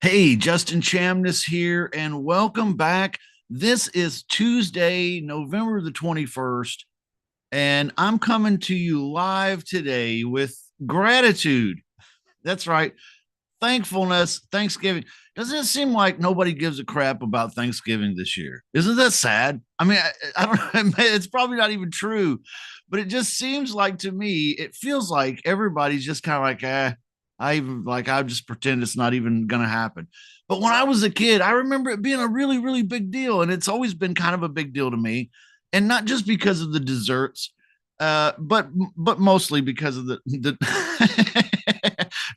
Hey, Justin Chamness here, and welcome back. This is Tuesday, November the 21st, and I'm coming to you live today with gratitude. That's right, thankfulness, Thanksgiving. Doesn't it seem like nobody gives a crap about Thanksgiving this year? Isn't that sad? I mean, I don't know. It's probably not even true, but it just seems like to me, it feels like everybody's just kind of like, I just pretend it's not even going to happen. But when I was a kid, I remember it being a really, really big deal. And it's always been kind of a big deal to me. And not just because of the desserts, but mostly because of the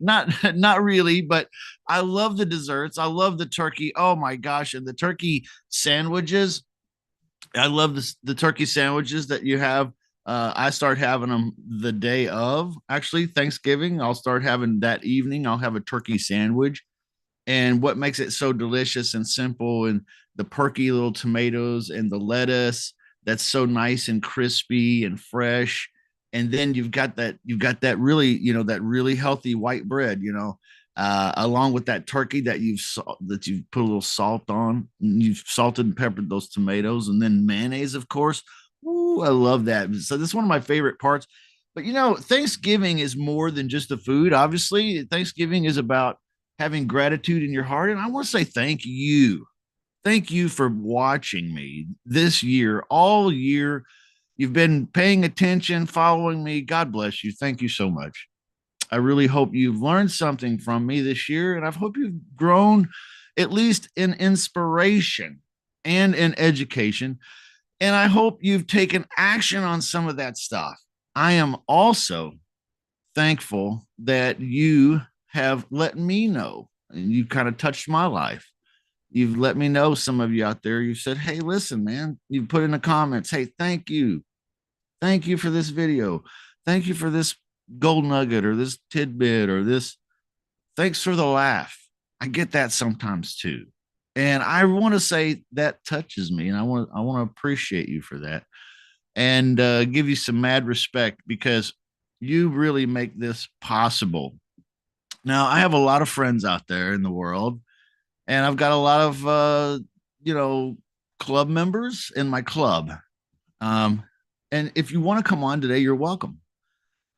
not really, but I love the desserts. I love the turkey. Oh my gosh. And the turkey sandwiches. I love the turkey sandwiches that you have. I start having them the day of actually Thanksgiving. I'll start having that evening. I'll have a turkey sandwich. And what makes it so delicious and simple, and the perky little tomatoes and the lettuce that's so nice and crispy and fresh. And then you've got that really, that really healthy white bread, along with that turkey that you've put a little salt on. And you've salted and peppered those tomatoes, and then mayonnaise, of course. Ooh, I love that. So this is one of my favorite parts. But Thanksgiving is more than just the food. Obviously, Thanksgiving is about having gratitude in your heart. And I want to say thank you. Thank you for watching me this year, all year. You've been paying attention, following me. God bless you. Thank you so much. I really hope you've learned something from me this year, and I hope you've grown at least in inspiration and in education. And I hope you've taken action on some of that stuff. I am also thankful that you have let me know, and you kind of touched my life. You've let me know, some of you out there, you said, hey, listen, man, you put in the comments, hey, thank you. Thank you for this video. Thank you for this gold nugget or this tidbit or this. Thanks for the laugh. I get that sometimes too. And I want to say that touches me, and I want to appreciate you for that, and give you some mad respect because you really make this possible. Now, I have a lot of friends out there in the world, and I've got a lot of you know club members in my club. Um, and if you want to come on today, you're welcome.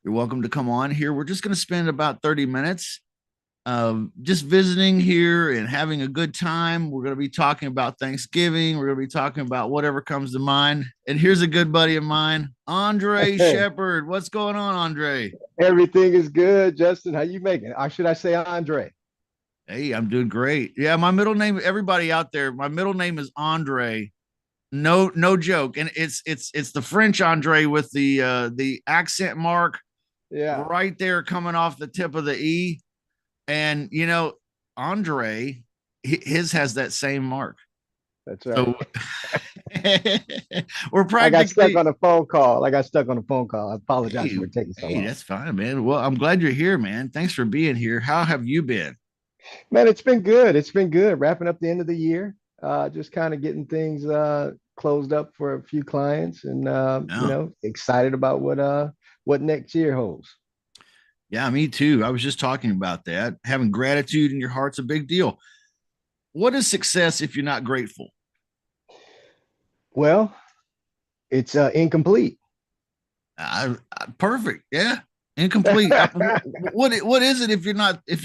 You're welcome to come on here. We're just going to spend about 30 minutes just visiting here and having a good time. We're going to be talking about Thanksgiving. We're going to be talking about whatever comes to mind. And here's a good buddy of mine, Andre Shepard. What's going on, Andre? Everything is good, Justin. How you making? Or should I say Andre? Hey, I'm doing great. Yeah, my middle name, everybody out there, my middle name is Andre. No, no joke. And it's the French Andre with the accent mark Yeah, right there coming off the tip of the E. And Andre, his has that same mark. that's right. So we're I got stuck practically, on a phone call. I got stuck on a phone call. I apologize hey, for taking so hey, long. that's fine, man. Well, I'm glad you're here, man. Thanks for being here. How have you been? Man, it's been good. It's been good. Wrapping up the end of the year. Just kind of getting things closed up for a few clients and No. excited about what next year holds. Yeah, me too. I was just talking about that. Having gratitude in your heart's a big deal. What is success if you're not grateful? Well, it's incomplete. Perfect. Yeah. Incomplete. What is it if you're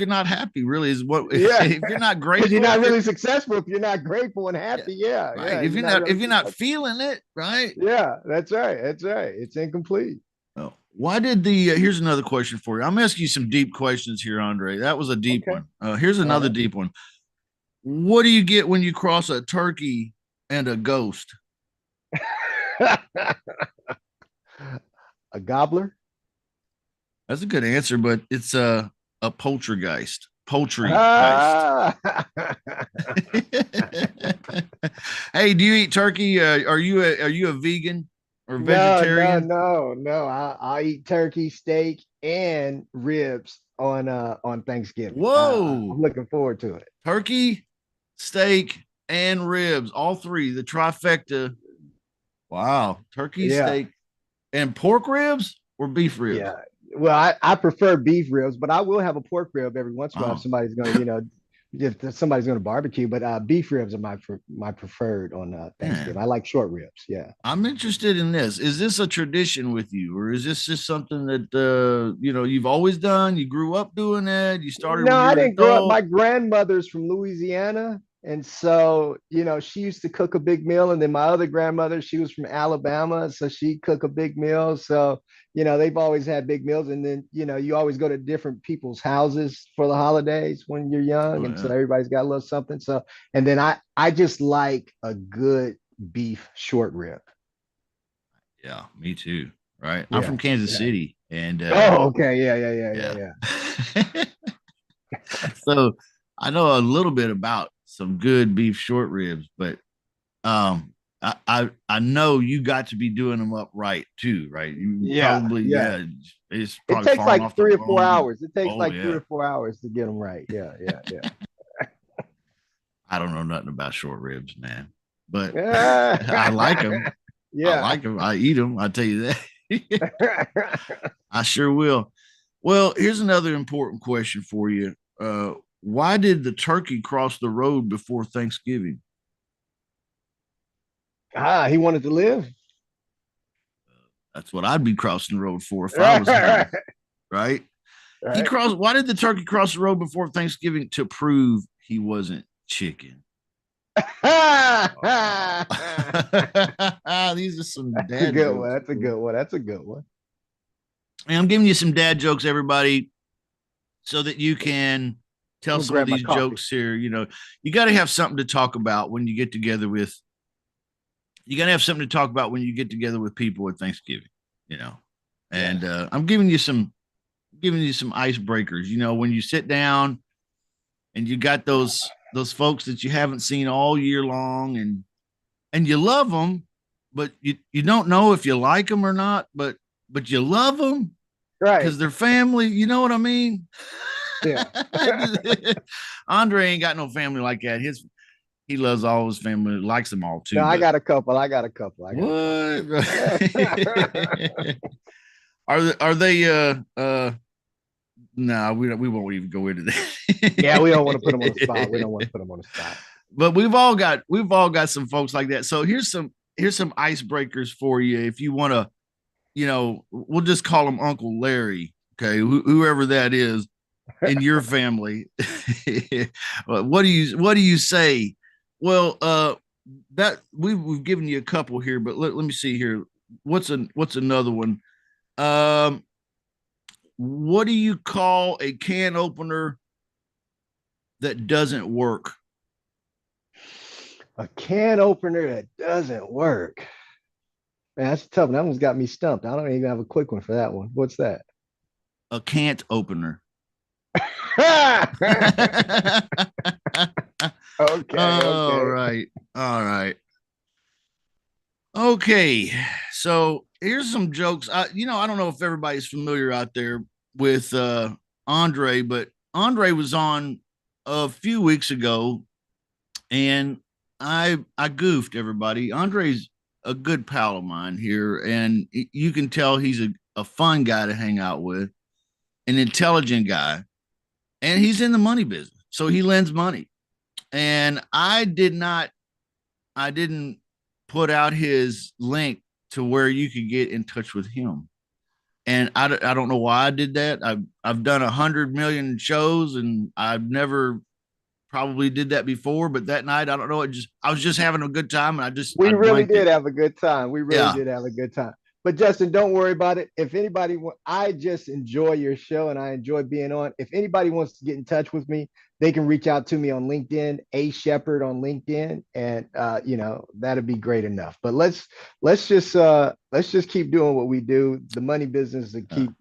not happy? Really, is what Yeah, if you're not because you're grateful? not If you're really successful if you're not grateful and Yeah, happy. Yeah, right. yeah, If you're you're not not really if you're not successful. feeling it, right? Yeah, that's right. That's right. It's incomplete. Oh, why did the here's another question for you. I'm asking you some deep questions here, Andre. That was a deep Okay. one. Here's All another right. deep one. What do you get when you cross a turkey and a ghost? A gobbler? That's a good answer, but it's a poltergeist. Poultrygeist. Ah! Hey, do you eat turkey? Are you a vegan or No, no, vegetarian? no, no. I eat turkey, steak, and ribs on Thanksgiving. Whoa, I'm looking forward to it. turkey, steak, and ribs, all three, the trifecta. Wow, turkey, Yeah, steak, and pork ribs or beef ribs? yeah. Well, I prefer beef ribs, but I will have a pork rib every once in a while if Oh, somebody's going to, if somebody's going to barbecue, but beef ribs are my preferred on Yeah. Thanksgiving. I like short ribs. Yeah. I'm interested in this. Is this a tradition with you, or is this just something that you've always done? You grew up doing it. You started No, when you I were an didn't grow up. adult. My grandmother's from Louisiana. And so, she used to cook a big meal. And then my other grandmother, she was from Alabama. So she'd cook a big meal. So, they've always had big meals. And then, you always go to different people's houses for the holidays when you're young. Oh And so yeah, everybody's got a little something. So, and then I just like a good beef short rib. yeah, me too. Right. I'm Yeah. from Kansas Yeah. City, and Oh, okay. Yeah. Yeah. Yeah. yeah. Yeah. So I know a little bit about some good beef short ribs, but I know you got to be doing them up right too, right? You Yeah. probably, Yeah. yeah, it's It probably takes falling like off the 3 or 4 bone. hours. It takes Oh like three yeah. or 4 hours to get them right. Yeah, yeah, I don't know nothing about short ribs, man, but I like yeah. them. I Yeah. like them. I eat them. I tell you that. I sure will. Well, here's another important question for you. Why did the turkey cross the road before Thanksgiving? He wanted to live. That's what I'd be crossing the road for if I was him, Right. right? He crossed. Why did the turkey cross the road before Thanksgiving? To prove he wasn't chicken. Oh. These are some That's a dad good one. jokes. That's a good one. That's a good one. And I'm giving you some dad jokes, everybody, so that you can I'm tell gonna some of grab my these coffee. jokes here. You got to have something to talk about when you get together with. You got to have something to talk about when you get together with people at Thanksgiving. You know, Yes. and I'm giving you some icebreakers. When you sit down and you got those folks that you haven't seen all year long, and you love them, but you don't know if you like them or not, but you love them Right. because they're family. You know what I mean? Yeah. Andre ain't got no family like that. He loves all his family, likes them all No, too. I But got a couple. I got a couple. I got a couple. what are they? No, we won't even go into Yeah, we don't want to put them on the spot. We don't want that. to put them on the spot. But we've all got some folks like that. So here's some icebreakers for you. If you want to, we'll just call him Uncle Larry. Okay, whoever that is in your family. What do you say? Well, that we've given you a couple here, but let me see here. What's another one? Um, what do you call a can opener that doesn't work? A can opener that doesn't work. Man, that's tough. That one's got me stumped. I don't even have a quick one for that one. What's that? A can't opener. Okay, All okay. right. All right. Okay. So here's some jokes. I don't know if everybody's familiar out there with Andre, but Andre was on a few weeks ago, and I goofed everybody. Andre's a good pal of mine here, and you can tell he's a fun guy to hang out with, an intelligent guy, and he's in the money business. So he lends money. And I didn't put out his link to where you could get in touch with him. And I don't know why I did that. I've done 100 million shows, and I've never probably did that before. But that night, I don't know. I was just having a good time, and I We really blanked did it. have a good time. We really Yeah, did have a good time. But Justin, don't worry about it. If anybody, I just enjoy your show and I enjoy being on. If anybody wants to get in touch with me, they can reach out to me on LinkedIn, A Shepherd on LinkedIn, and that'd be great enough. But let's just keep doing what we do, the money business, and yeah, keep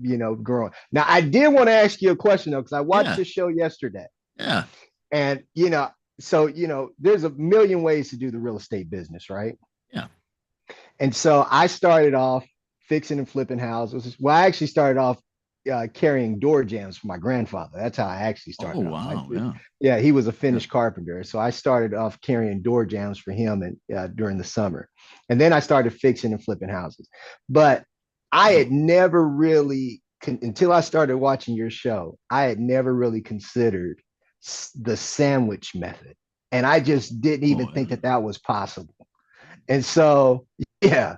growing. Now, I did want to ask you a question though, because I watched yeah, your show yesterday, yeah. and so there's a million ways to do the real estate business, right? Yeah. And so I started off fixing and flipping houses. Well, I actually started off carrying door jams for my grandfather. That's how I actually Oh started off. wow, yeah, Yeah, he was a yeah. finished carpenter. So I started off carrying door jams for him and during the summer. And then I started fixing and flipping houses. But I Wow. had never really, until I started watching your show, I had never really considered the sandwich method. And I just didn't even Oh, think that that was possible. And so, yeah,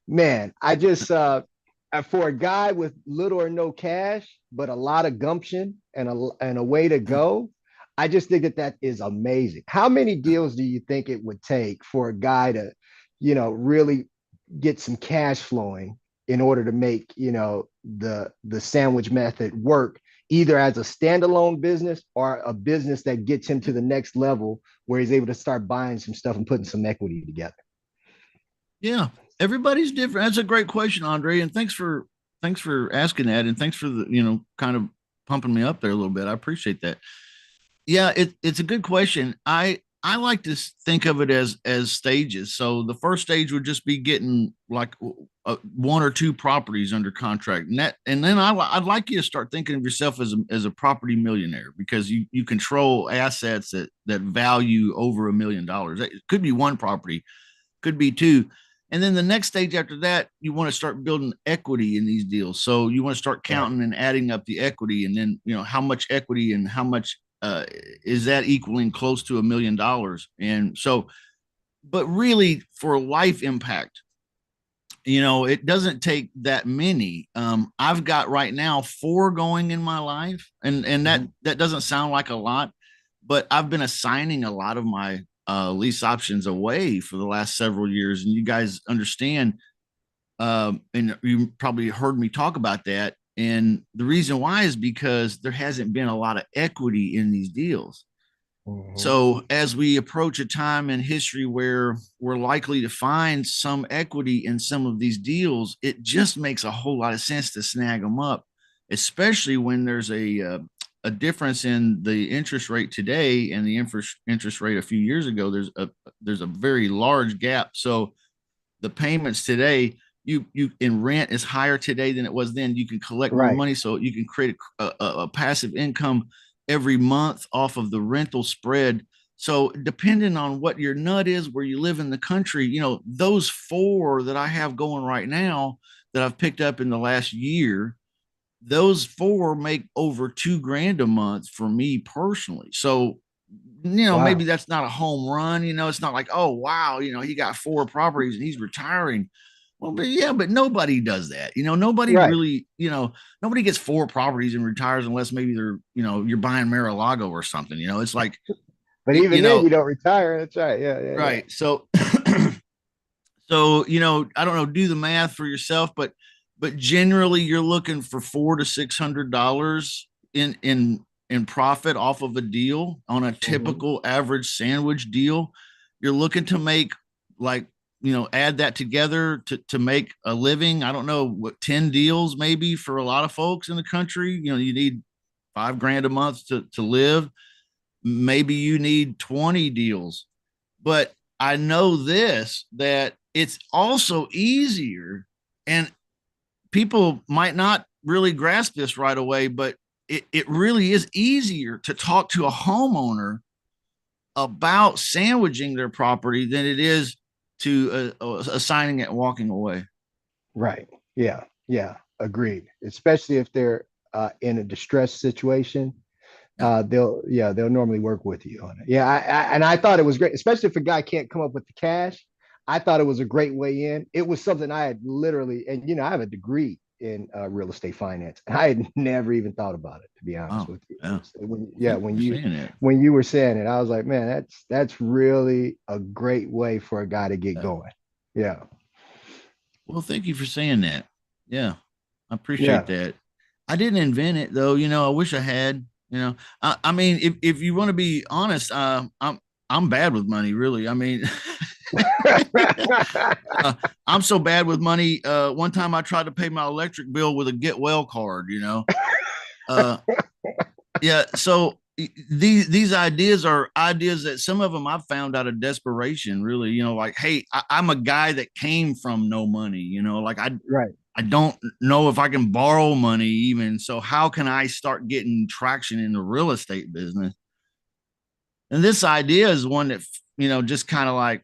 man, I just, for a guy with little or no cash, but a lot of gumption and a way to go, I just think that that is amazing. How many deals do you think it would take for a guy to, really get some cash flowing in order to make, the sandwich method work, either as a standalone business or a business that gets him to the next level where he's able to start buying some stuff and putting some equity together? yeah. Everybody's different. That's a great question, Andre. And thanks for asking that. And thanks for the, kind of pumping me up there a little bit. I appreciate that. Yeah, it's a good question. I like to think of it as stages. So the first stage would just be getting like one or two properties under contract, and then I'd like you to start thinking of yourself as a property millionaire, because you control assets that value over $1 million. It could be one property, could be two. And then the next stage after that, you want to start building equity in these deals. So you want to start Right. counting and adding up the equity, and then how much equity and how much is that equaling close to $1 million. And so, but really for life impact, it doesn't take that many. I've got right now four going in my life, and that Mhm. that doesn't sound like a lot, but I've been assigning a lot of my lease options away for the last several years, and you guys understand. And you probably heard me talk about that. And the reason why is because there hasn't been a lot of equity in these deals. Mhm. So, as we approach a time in history where we're likely to find some equity in some of these deals, it just makes a whole lot of sense to snag them up, especially when there's a difference in the interest rate today and the interest rate a few years ago. There's a very large gap. So, the payments today, you in rent is higher today than it was then. You can collect more Right. money, so you can create a passive income every month off of the rental spread. So depending on what your nut is, where you live in the country, those four that I have going right now that I've picked up in the last year, those four make over 2 grand a month for me personally. So maybe Wow. that's not a home run. It's not like, oh wow, he got four properties and he's retiring. Well, but yeah, but nobody does that. Nobody Right. really, nobody gets four properties and retires unless maybe they're, you're buying Mar-a-Lago or something. It's like, But you even then, know, you don't retire. That's right. Yeah. Yeah. Yeah. right. So, so I don't know, do the math for yourself, but generally you're looking for $400 to $600 in profit off of a deal on a Mhm. typical average sandwich deal. You're looking to make, like, add that together to make a living. I don't know, what, 10 deals maybe for a lot of folks in the country. You need 5 grand a month to live. Maybe you need 20 deals. But I know this, that it's also easier, and people might not really grasp this right away, but it really is easier to talk to a homeowner about sandwiching their property than it is to assigning it and walking away. Right. Yeah. Yeah. Agreed. Especially if they're in a distressed situation, Yeah. they'll normally work with you on it. Yeah. And I thought it was great, especially if a guy can't come up with the cash. I thought it was a great way in. It was something I had literally, and I have a degree in real estate finance, and I had never even thought about it, to be honest Oh, with you. yeah. Well, Yeah, thank you for saying that. when you were saying it, I was like, man, that's really a great way for a guy to get Yeah. going. Yeah. Well, thank you for saying that. Yeah, I appreciate Yeah. that. I didn't invent it though. I wish I had. I mean, if you want to be honest, I'm bad with money, really. I mean, uh, I'm so bad with money. One time I tried to pay my electric bill with a get well card. Uh, yeah. So these ideas are ideas that some of them I've found out of desperation. Really, like, hey, I'm a guy that came from no money. Like Right. I don't know if I can borrow money even. So how can I start getting traction in the real estate business? And this idea is one that, just kind of like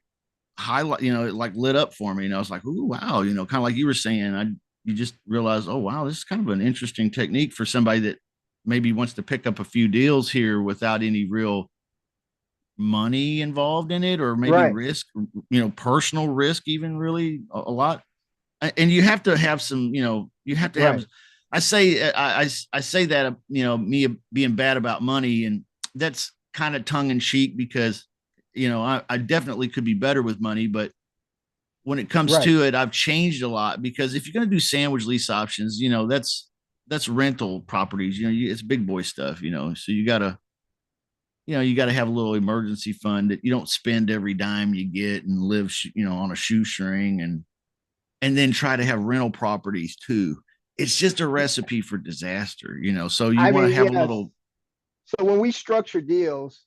highlight, like lit up for me. It's like, ooh, wow, kind of like you were saying, you just realize, oh, wow, this is kind of an interesting technique for somebody that maybe wants to pick up a few deals here without any real money involved in it, or maybe Right, risk, personal risk, even really a lot. And you have to have some, you have to have. right. I say that, me being bad about money, and that's kind of tongue in cheek because, I definitely could be better with money, but when it comes Right. to it, I've changed a lot because if you're going to do sandwich lease options, that's rental properties. It's big boy stuff. So you got to have a little emergency fund that you don't spend every dime you get and live, on a shoestring, and then try to have rental properties too. It's just a recipe for disaster. So you I want to mean, have a yes. little. So when we structure deals,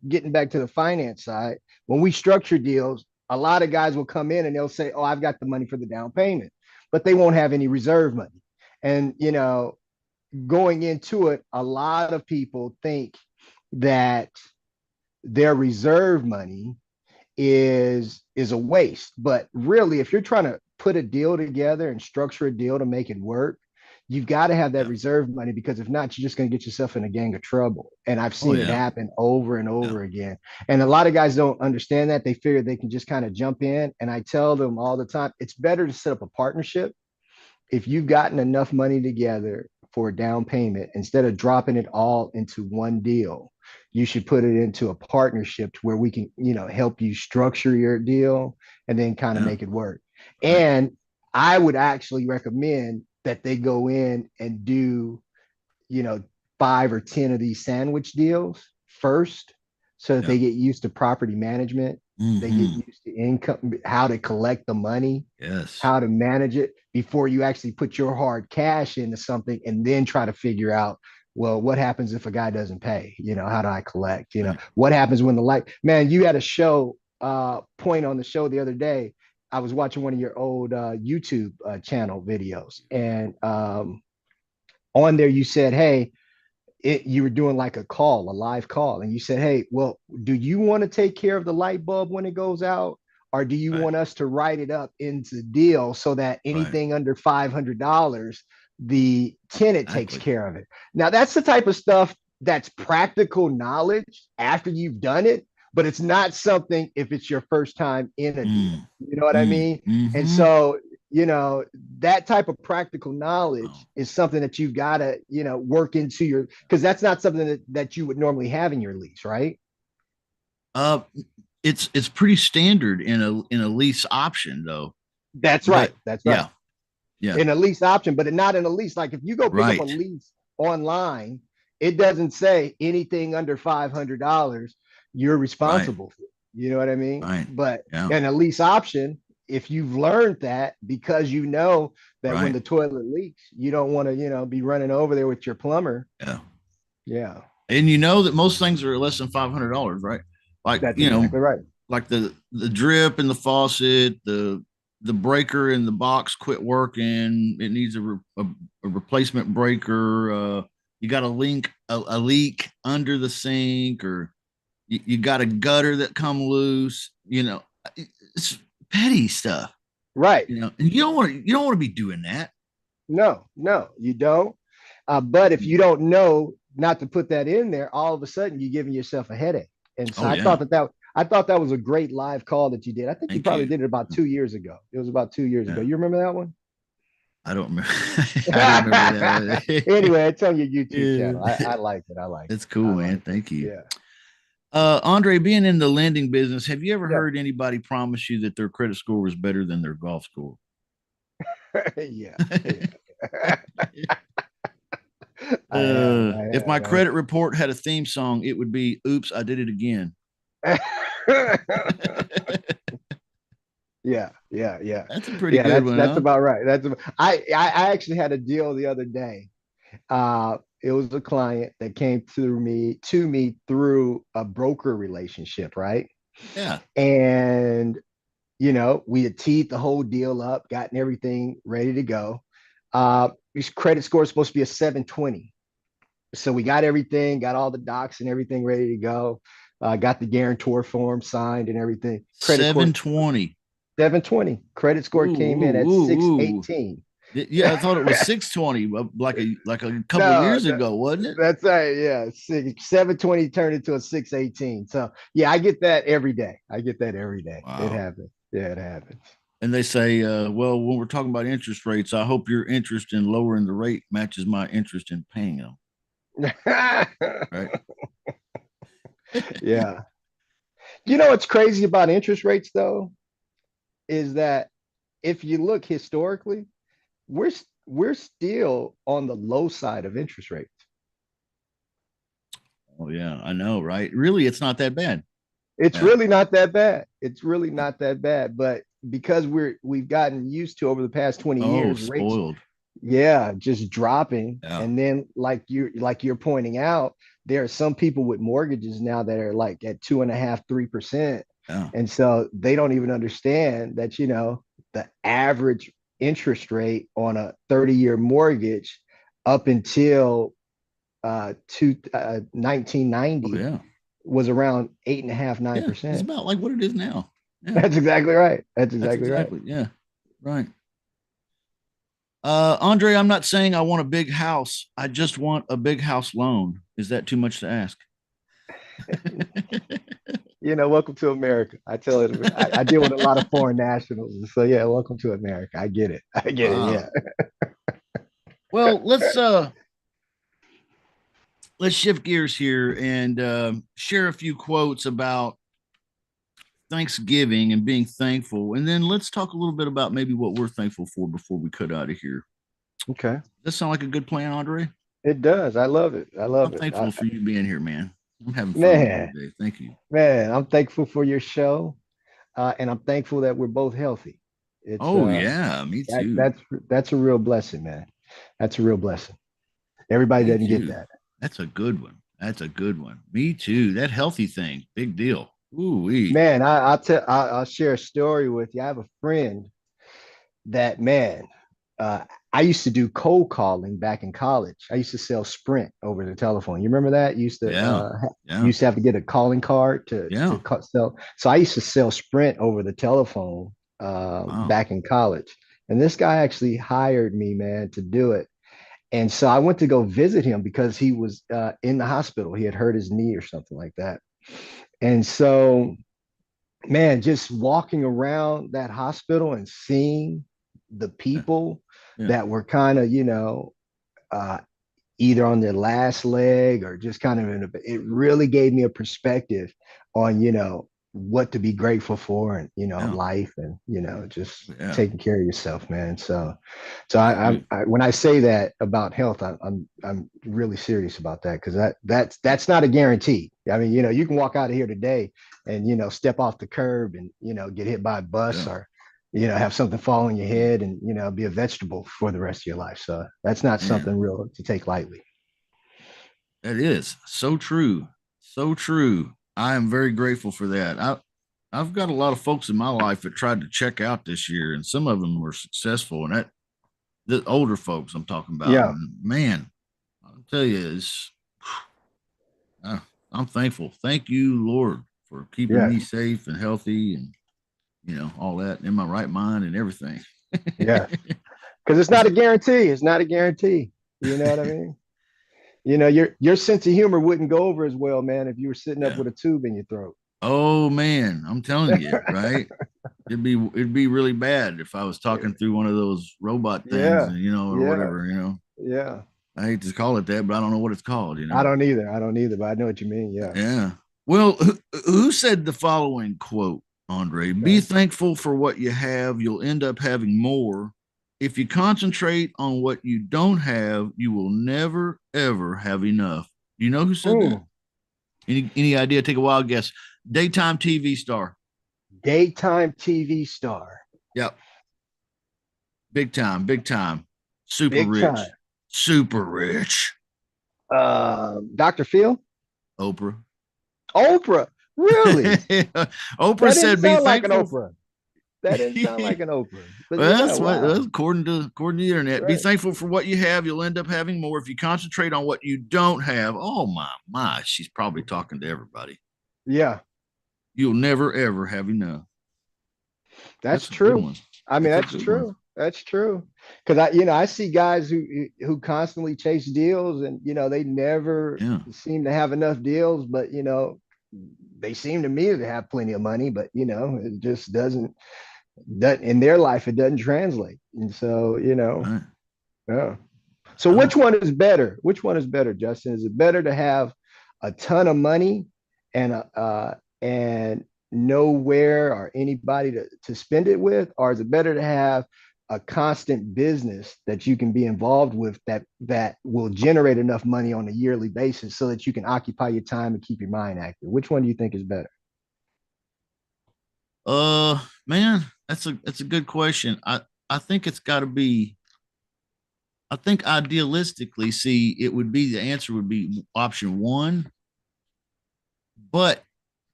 getting back to the finance side, when we structure deals, a lot of guys will come in and they'll say, "Oh, I've got the money for the down payment," but they won't have any reserve money. And going into it, a lot of people think that their reserve money is a waste. But really, if you're trying to put a deal together and structure a deal to make it work, you've got to have that Yeah. reserve money, because if not, you're just going to get yourself in a gang of trouble. And I've Oh seen it yeah. happen over and Yeah. over again. And a lot of guys don't understand that. They figure they can just kind of jump in. And I tell them all the time, it's better to set up a partnership. If you've gotten enough money together for a down payment, instead of dropping it all into one deal, you should put it into a partnership to where we can, help you structure your deal and then kind of Yeah. make it work. Right. And I would actually recommend that they go in and do, you know, 5 or 10 of these sandwich deals first, so that Yeah. they get used to property management. They get Mm-hmm. used to income, how to collect the money, Yes. how to manage it before you actually put your hard cash into something and then try to figure out, well, what happens if a guy doesn't pay? How do I collect? Right. What happens when the light, man, you had a show point on the show the other day. I was watching one of your old YouTube channel videos, and on there you said, hey, you were doing like a live call, and you said, hey, well, do you want to take care of the light bulb when it goes out? Or do you Right. want us to write it up into the deal so that Right. anything under $500, the tenant takes Exactly. care of it? Now, that's the type of stuff that's practical knowledge after you've done it, but it's not something if it's your first time in a deal. Mm. You know what I Mm. mean? And Mm-hmm. so, that type of practical Oh. knowledge is something that you've got to, work into your, because that's not something that you would normally have in your lease, right? Uh, it's pretty standard in a lease option though. That's right. But That's right. yeah, yeah, In a lease option, but not in a lease. Like if you go pick up a right, lease online, it doesn't say anything under $500 you're right, responsible for. You know what I mean? right. But Yeah, in a lease option, if you've learned that, because you know that when right. the toilet leaks, you don't want to, be running over there with your plumber. Yeah. Yeah, And you know that most things are less than $500, right? Like, that's exactly right. like the drip in the faucet, the breaker in the box quit working. It needs a replacement breaker. You got a leak under the sink, or you got a gutter that come loose. It's petty stuff. Right. And you don't want to be doing that. No, no, you don't. But if you don't know not to put that in there, all of a sudden you're giving yourself a headache. And so Oh yeah, I thought that was a great live call that you did. I think you thank probably you. did it about 2 years ago. It was about 2 years ago. Yeah, You remember that one? I don't remember. I don't remember that. Anyway, it's on your YouTube channel. I Yeah. like it. I like That's it. cool, I man. like it. Thank you. Yeah. Andre, being in the lending business, have you ever Yeah. heard anybody promise you that their credit score was better than their golf score? Yeah. Yeah. I have. If my credit report had a theme song, it would be "Oops, I Did It Again." I have. Yeah, yeah, yeah, That's a pretty yeah. good That's one, that's huh? about right. I actually had a deal the other day. It was a client that came to me through a broker relationship, right? Yeah. And we had teed the whole deal up, gotten everything ready to go. His credit score is supposed to be a 720, so we got everything, got all the docs and everything ready to go. Got the guarantor form signed and everything. Credit score 720. 720. Credit Ooh, score came in ooh, at ooh, ooh. 618. Yeah, I thought it was 620, like a couple No, years ago, wasn't it? that's right. Yeah, 720 turned into a 618. So yeah, I get that every day. I get that every day. It Wow. happens. Yeah, it happens. And they say, well, when we're talking about interest rates, I hope your interest in lowering the rate matches my interest in paying them. Right. Yeah. You know what's crazy about interest rates though is that if you look historically, we're still on the low side of interest rates. Oh yeah, I know, right? Really, it's not that bad. It's Yeah. really not that bad. It's really not that bad. But because we've gotten used to over the past 20 Oh, years, rates, spoiled. yeah, just dropping. Yeah. And then like you're pointing out, there are some people with mortgages now that are like at 2.5%, 3%. Yeah. And so they don't even understand that, the average interest rate on a 30-year mortgage up until Oh 1990 yeah. was around 8.5, nine Yeah. It's percent. about like what it is now. Yeah. That's exactly right. That's That's exactly right. exactly. Yeah. Right. Andre, I'm not saying I want a big house. I just want a big house loan. Is that too much to ask? Welcome to America. I tell it, I deal with a lot of foreign nationals. So yeah, welcome to America. I get it. I get it. Wow. Yeah. Well, let's shift gears here and share a few quotes about Thanksgiving and being thankful, and then let's talk a little bit about maybe what we're thankful for before we cut out of here. Okay. Does that sound like a good plan, Andre? It does. I love it. I I'm love it. thankful for you being here, man. I'm having fun with you Man, today. Thank you. man, I'm thankful for your show. And I'm thankful that we're both healthy. It's Oh yeah, me that too. that's a real blessing, man. That's a real blessing. Everybody Me doesn't get too. that. That's a good one. That's a good one. Me too. That healthy thing, big deal. Ooh wee. Man, I'll share a story with you. I have a friend that, man, uh, I used to do cold calling back in college. I used to sell Sprint over the telephone. You remember that? Yeah. You Yeah. used to have to get a calling card to Yeah. sell. So I used to sell Sprint over the telephone Wow. back in college. And this guy actually hired me, man, to do it. And so I went to go visit him because he was in the hospital. He had hurt his knee or something like that. And so, man, just walking around that hospital and seeing the Yeah. people Yeah. that were kind of, uh, either on their last leg or just kind of it really gave me a perspective on, what to be grateful for and, Yeah. life and, just Yeah. taking care of yourself, man. So Me too. when I say that about health, I'm really serious about that because that's not a guarantee. I mean, you can walk out of here today and step off the curb and get hit by a bus Yeah. or have something fall on your Yeah. head and be a vegetable for the rest of your life. So that's not Man, something real to take lightly. that is so true. So true. I am very grateful for that. I've got a lot of folks in my life that tried to check out this year, and some of them were successful. And that the older folks I'm talking about, Yeah, and man, I'll tell you, uh, I'm thankful. Thank you, Lord, for keeping yeah, me safe and healthy, and all that in my right mind and everything. yeah. Because it's not a guarantee. It's not a guarantee. You know what I mean? Your sense of humor wouldn't go over as well, man, if you were sitting up Yeah. with a tube in your throat. Oh man, I'm telling you, right? It'd be really bad if I was talking through one of those robot things, Yeah, and or yeah, whatever. yeah. I hate to call it that, but I don't know what it's called. I don't either. I don't either, but I know what you mean. Yeah. Yeah. Well, who said the following quote, Andre? Be Okay. thankful for what you have. You'll end up having more. If you concentrate on what you don't have, you will never, ever have enough. Do you know who said that? Mm, Any idea? Take a wild guess. Daytime TV star. daytime TV star. Yep. Big time. Big time. Super Big time. rich. Super rich. Dr. Phil? Oprah. Oprah. Really? Oprah That didn't said, "Be sound like an thankful." Oprah. That didn't sound like an Oprah. But Well, yeah, that's wow. according to the internet. Be Right. thankful for what you have. You'll end up having more if you concentrate on what you don't have. Oh my! She's probably talking to everybody. Yeah, You'll never ever have enough. that's That's a good true. one. I mean, That's a that's good one. true. That's true. Because I see guys who constantly chase deals, and they never Yeah. seem to have enough deals, but they seem to me to have plenty of money, but it just doesn't in their life, it doesn't translate. And so, Right. yeah. So I, which one is better? Which one is better, Justin? Is it better to have a ton of money and nowhere or anybody to spend it with, or is it better to have a constant business that you can be involved with that will generate enough money on a yearly basis so that you can occupy your time and keep your mind active? Which one do you think is better? man, that's a good question. I think it's got to be. I think idealistically, see, it would be the answer would be option one, but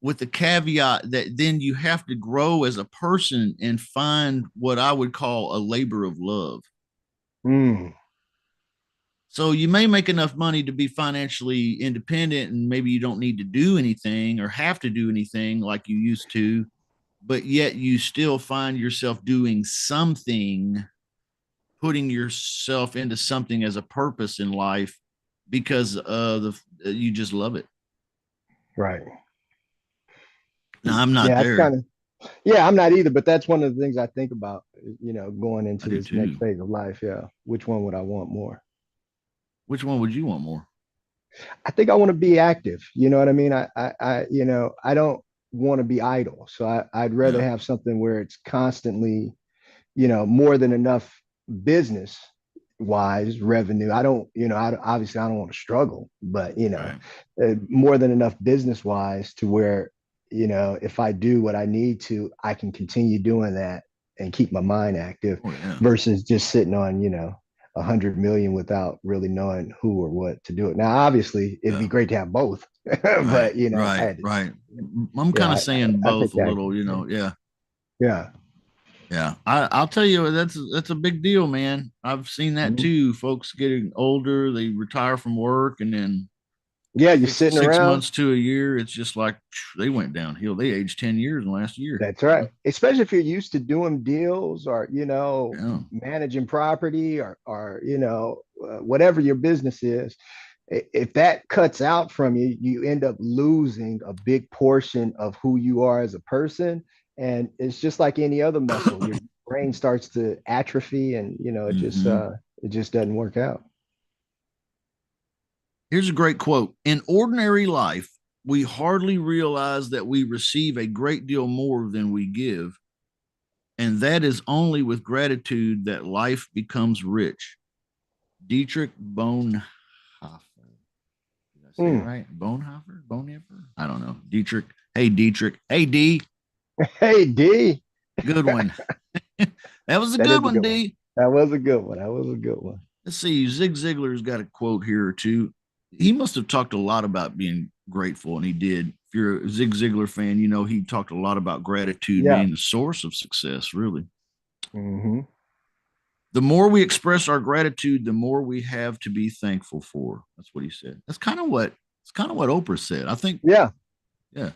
with the caveat that then you have to grow as a person and find what I would call a labor of love. Mm, So you may make enough money to be financially independent and maybe you don't need to do anything or have to do anything like you used to, but yet you still find yourself doing something, putting yourself into something as a purpose in life because you just love it. right. Now I'm not Yeah, that's there. kind of yeah, I'm not either, but that's one of the things I think about, going I into do this next too. phase of life. Yeah. Which one would I want more? Which one would you want more? I think I want to be active. You know what I mean? I don't want to be idle. So I'd rather Yeah. have something where it's constantly, more than enough business wise revenue. I don't, obviously I don't want to struggle, but Right. more than enough business wise to where, if I do what I need to, I can continue doing that and keep my mind active Oh yeah. versus just sitting on, 100 million without really knowing who or what to do it. Now, obviously, it'd be Yeah. great to have both, Right. but I Right. had to, Right. I'm kind yeah, of saying I take both a that. little, yeah. Yeah. Yeah. I'll tell you that's a big deal, man. I've seen that Mhm. too. Folks getting older, they retire from work and then Yeah, you're six sitting six around. months to a year, it's just like they went downhill. They aged 10 years in the last year. That's right. Especially if you're used to doing deals or, Yeah. managing property or whatever your business is. If that cuts out from you, you end up losing a big portion of who you are as a person. And it's just like any other muscle. Your brain starts to atrophy and, Hmm. it just doesn't work out. Here's a great quote. In ordinary life, we hardly realize that we receive a great deal more than we give. And that is only with gratitude that life becomes rich. Dietrich Bonhoeffer. Did I say it Mm. right? Bonhoeffer? Bonhoeffer? I don't know. Dietrich. Hey, Dietrich. Hey, D. Hey, D. Good one. That was a That good is a one, good one. D. That was a good one. That was a good one. Let's see. Zig Ziglar's got a quote here or two. He must have talked a lot about being grateful, and he did. If you're a Zig Ziglar fan, you know he talked a lot about gratitude Yeah. being the source of success, really. Hmm. The more we express our gratitude, the more we have to be thankful for. That's what he said. That's kind of what Oprah said. I think, Yeah. yeah.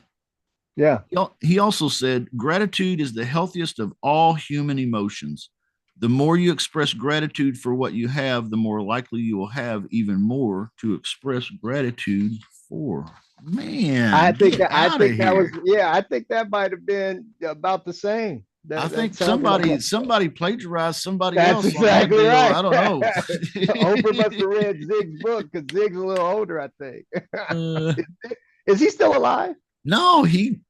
Yeah. He also said, gratitude is the healthiest of all human emotions. The more you express gratitude for what you have, the more likely you will have even more to express gratitude for. Man, get I out of think that was here. yeah, I think that might have been about the same. I That think sounded somebody like somebody plagiarized somebody that's else on that exactly deal. right. I don't know. Oprah must have read Zig's book because Zig's a little older, I think. uh, Is he still alive? no, he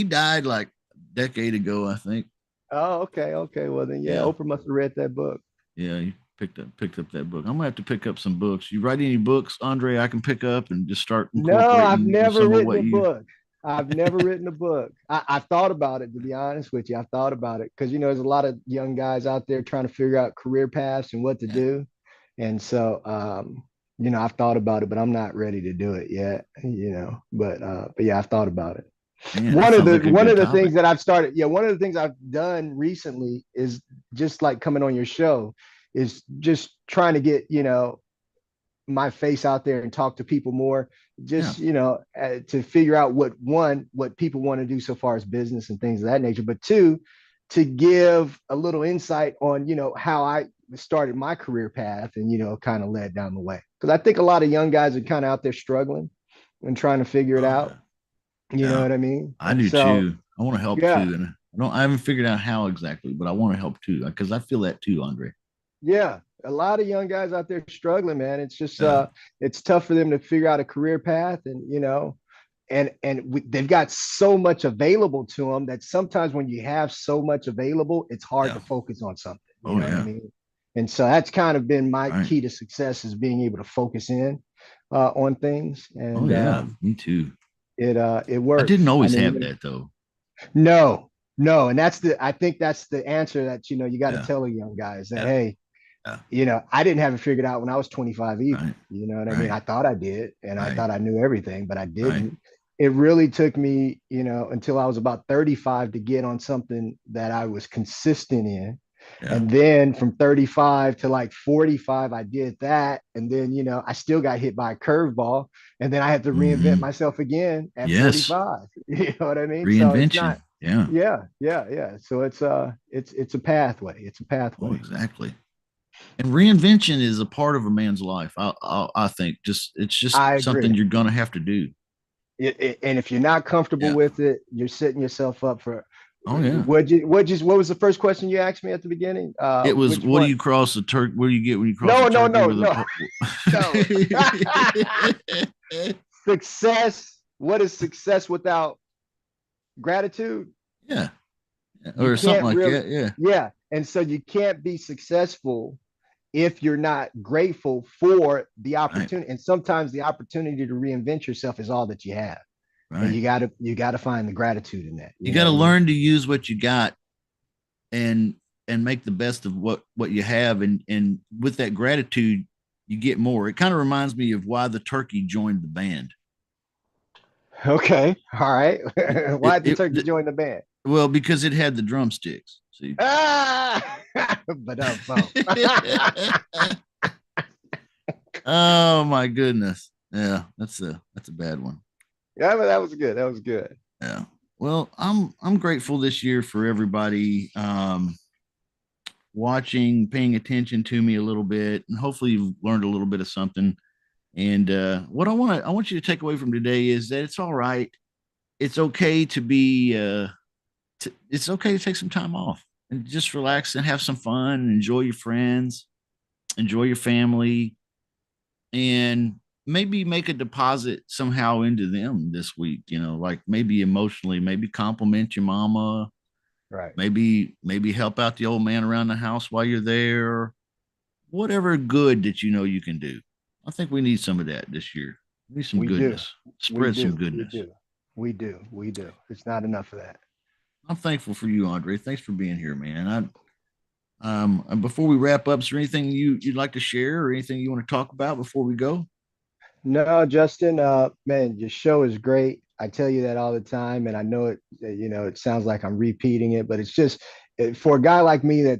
died like a decade ago, I think. Oh, okay, okay. Well then, yeah, Yeah. Oprah must have read that book. Yeah, he picked up that book. I'm gonna have to pick up some books. You write any books, Andre? I can pick up and just start No, I've incorporating never some of written what a you. book. I've never written a book. I've thought about it, to be honest with you. I've thought about it because there's a lot of young guys out there trying to figure out career paths and what to Yeah, do. And so I've thought about it, but I'm not ready to do it yet, but yeah, I've thought about it. man, that One of sounds the like a one good of the topic. things that I've started, yeah, one of the things I've done recently is just like coming on your show, is just trying to get, my face out there and talk to people more, Yeah, just to figure out what people want to do so far as business and things of that nature, but two, to give a little insight on how I started my career path and, kind of led down the way. Because I think a lot of young guys are kind of out there struggling and trying to figure it Oh out. yeah. You know Yeah. what I mean? I And do so, too. I want to help yeah, too. And I haven't figured out how exactly, but I want to help too because I feel that too, Andre. yeah, a lot of young guys out there struggling, man. It's just, Yeah. it's tough for them to figure out a career path, and they've got so much available to them that sometimes when you have so much available, it's hard Yeah. to focus on something. You Oh know what I yeah. mean? And so that's kind of been my Right. key to success, is being able to focus in on things, Oh and yeah. Me too. it I didn't works. I always mean, have that though. no, no, and I think that's the answer that you got to Yeah. tell the young guys that, Yeah. hey, Yeah. I didn't have it figured out when I was 25 either. Right. You know what I mean? Right. I thought I did, and I Right. thought I knew everything, but I Right. didn't. It really took me, until I was about 35 to get on something that I was consistent in. Yeah. And then from 35 to like 45, I did that. And then, I still got hit by a curveball. And then I had to reinvent Hmm. myself again at Yes. 45. You know what I mean? So it's not, Reinvention. Yeah. yeah, yeah, yeah. So it's a pathway. It's a Oh, pathway. exactly. And reinvention is a part of a man's life. I think just it's just I something agree. you're gonna have to do. And if you're not comfortable Yeah. with it, you're setting yourself up for Oh yeah. what was the first question you asked me at the beginning? It was Which what do one? you cross the turkey? What do you get when you cross the No, no, turkey no, with no, no. a? Success. What is success without gratitude? Yeah. You Or something can't like really, that. Yeah. yeah. And so you can't be successful if you're not grateful for the Right. opportunity. And sometimes the opportunity to reinvent yourself is all that you have. And Right. you gotta find the gratitude in that. You You know got what to I mean? learn to use what you got and make the best of what you have, and with that gratitude you get more. It kind of reminds me of why the turkey joined the band. Okay. All right. it, Why did the it, turkey it join the band? well, because it had the drumsticks. See. Ah, but Oh my goodness. Yeah, that's a bad one. yeah, but that was good. That was good. Yeah. Well, I'm grateful this year for everybody watching, paying attention to me a little bit, and hopefully you've learned a little bit of something. And what I want you to take away from today is that it's all right. It's okay to be it's okay to take some time off and just relax and have some fun and enjoy your friends, enjoy your family, and maybe make a deposit somehow into them this week, like maybe emotionally, maybe compliment your mama, Right. maybe help out the old man around the house while you're there, whatever good that you can do. I think we need some of that this year. We need some We do. goodness. We Spread some do. We goodness. do. We do. We do. It's not enough of that. I'm thankful for you, Andre. Thanks for being here, man. And before we wrap up, is there anything you'd like to share or anything you want to talk about before we go? No, Justin, man, your show is great. I tell you that all the time, and I know it, it sounds like I'm repeating it, but it's just for a guy like me that,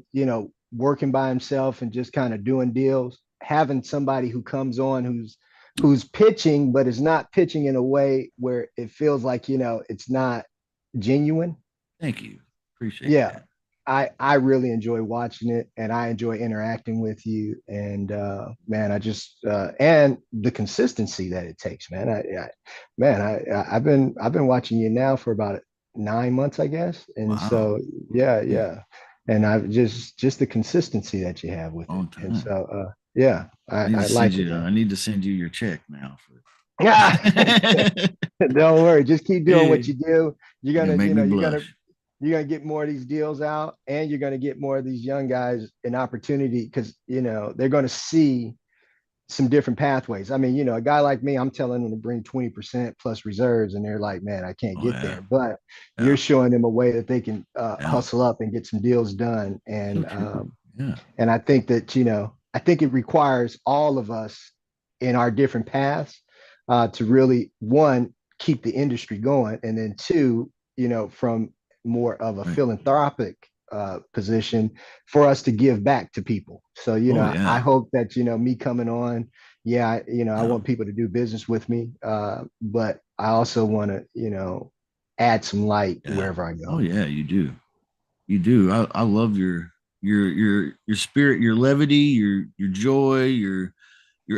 working by himself and just kind of doing deals, having somebody who comes on who's pitching, but is not pitching in a way where it feels like, it's not genuine. Thank you. Appreciate Yeah, that. I really enjoy watching it, and I enjoy interacting with you. And man, I just and the consistency that it takes, man. I've been watching you now for about 9 months, I guess. And Wow. so yeah, Yeah. yeah. And I've just the consistency that you have with it. Long And time. so yeah, I like it, man. I need to send you your check now for Yeah. Don't worry, just keep doing what yeah, you do. You're you gonna, make me you're gonna blush. you're going to get more of these deals out, and you're going to get more of these young guys an opportunity, because they're going to see some different pathways. I mean, a guy like me, I'm telling them to bring 20% plus reserves, and they're like, man, I can't Oh get yeah. there. But you're Yeah. showing them a way that they can Yeah. hustle up and get some deals done. So and true. Yeah. I think that, I think it requires all of us in our different paths to really, one, keep the industry going, and then two, from more of a Right. philanthropic position, for us to give back to people. So, Oh I yeah. hope that, me coming on, yeah, I Yeah. want people to do business with me, but I also want to, add some light Yeah. wherever I Oh go. yeah, you do. You do. I love your your spirit, your levity, your joy, you're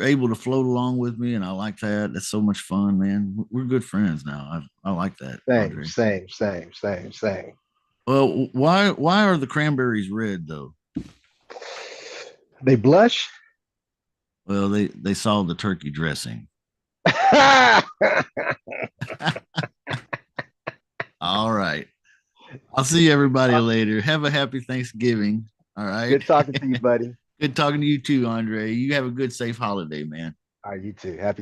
able to float along with me, and I like that. That's so much fun, man. We're good friends now. I like that, Same, Andre. same, same, same, same. Well, why are the cranberries red though? They blush. Well, they saw the turkey dressing. All right. I'll see everybody later. Have a happy Thanksgiving. All right. Good talking to you, buddy. Good talking to you too, Andre. You have a good, safe holiday, man. All right, you too. Happy